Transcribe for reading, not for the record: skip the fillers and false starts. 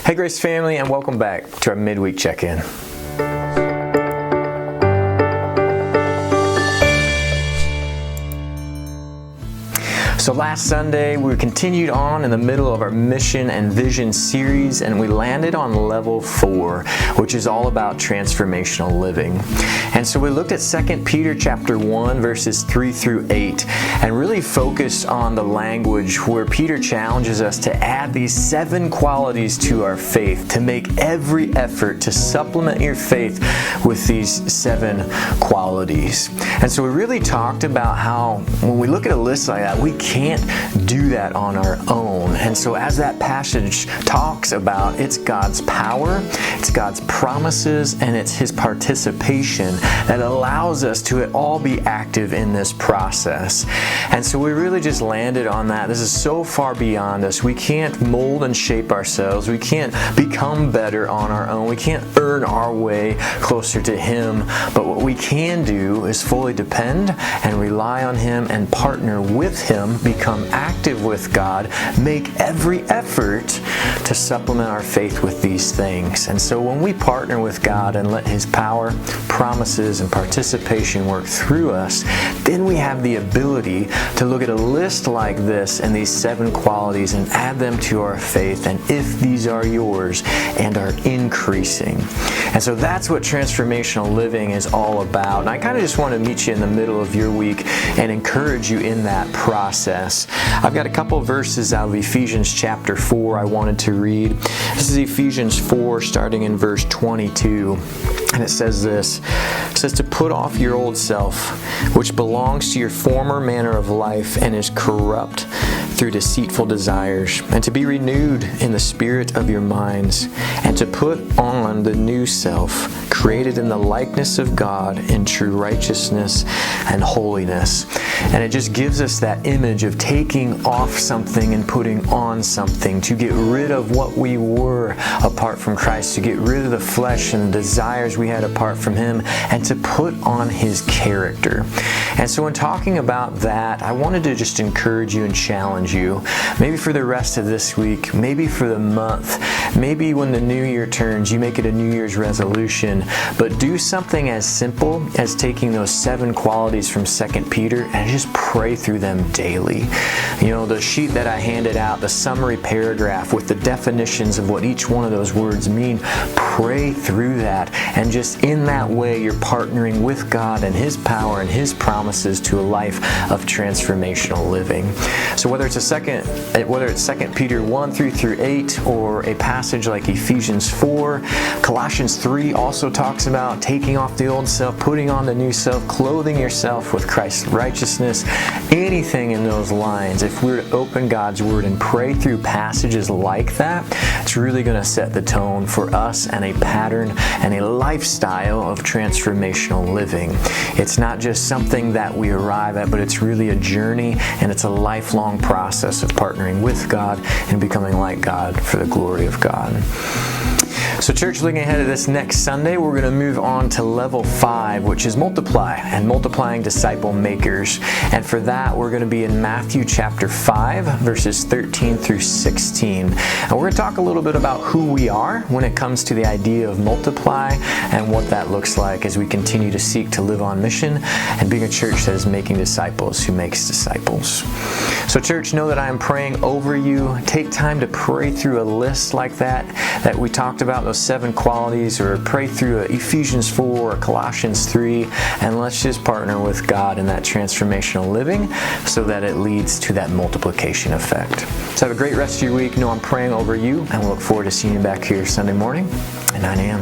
Hey Grace family, and welcome back to our midweek check-in. So last Sunday, we continued on in the middle of our mission and vision series, and we landed on level 4, which is all about transformational living. And so we looked at 2 Peter chapter 1, verses 3 through 8, and really focused on the language where Peter challenges us to add these 7 qualities to our faith, to make every effort to supplement your faith with these 7 qualities. And so we really talked about how when we look at a list like that, we can't do that on our own. And so as that passage talks about, it's God's power, it's God's promises, and it's His participation that allows us to all be active in this process. And so we really just landed on that. This is so far beyond us. We can't mold and shape ourselves. We can't become better on our own. We can't earn our way closer to Him. But what we can do is fully depend and rely on Him and partner with Him, become active with God, make every effort to supplement our faith with these things. And so when we partner with God and let His power, promises, and participation work through us, then we have the ability to look at a list like this and these 7 qualities and add them to our faith, and if these are yours and are increasing. And so that's what transformational living is all about. And I kind of just want to meet you in the middle of your week and encourage you in that process. I've got a couple of verses out of Ephesians chapter 4 I wanted to read. This is Ephesians 4 starting in verse 22. And it says this. It says to put off your old self, which belongs to your former manner of life and is corrupt through deceitful desires, and to be renewed in the spirit of your minds, and to put on the new self, created in the likeness of God in true righteousness and holiness. And it just gives us that image of taking off something and putting on something, to get rid of what we were apart from Christ, to get rid of the flesh and the desires we had apart from Him, and to put on His character. And so in talking about that, I wanted to just encourage you and challenge you, maybe for the rest of this week, maybe for the month, maybe when the new year turns, you make it a New Year's resolution, but do something as simple as taking those 7 qualities from 2 Peter and just pray through them daily. You know, the sheet that I handed out, the summary paragraph with the definitions of what each one of those words mean, pray through that, and just in that way you're partnering with God and His power and His promises to a life of transformational living. So whether it's 2 Peter 1 through 8, or a passage like Ephesians 4, Colossians 3 also talks about taking off the old self, putting on the new self, clothing yourself with Christ's righteousness, anything in those lines. If we're to open God's Word and pray through passages like that, it's really going to set the tone for us and a pattern and a lifestyle of transformational living. It's not just something that we arrive at, but it's really a journey, and it's a lifelong process of partnering with God and becoming like God for the glory of God. So church, looking ahead to this next Sunday, we're going to move on to level 5, which is multiply and multiplying disciple makers. And for that, we're going to be in Matthew chapter 5, verses 13 through 16. And we're going to talk a little bit about who we are when it comes to the idea of multiply and what that looks like as we continue to seek to live on mission and being a church that is making disciples who makes disciples. So church, know that I am praying over you. Take time to pray through a list like that we talked about, those 7 qualities, or pray through Ephesians 4 or Colossians 3, and let's just partner with God in that transformational living so that it leads to that multiplication effect. So have a great rest of your week. Know I'm praying over you, and we look forward to seeing you back here Sunday morning at 9 a.m.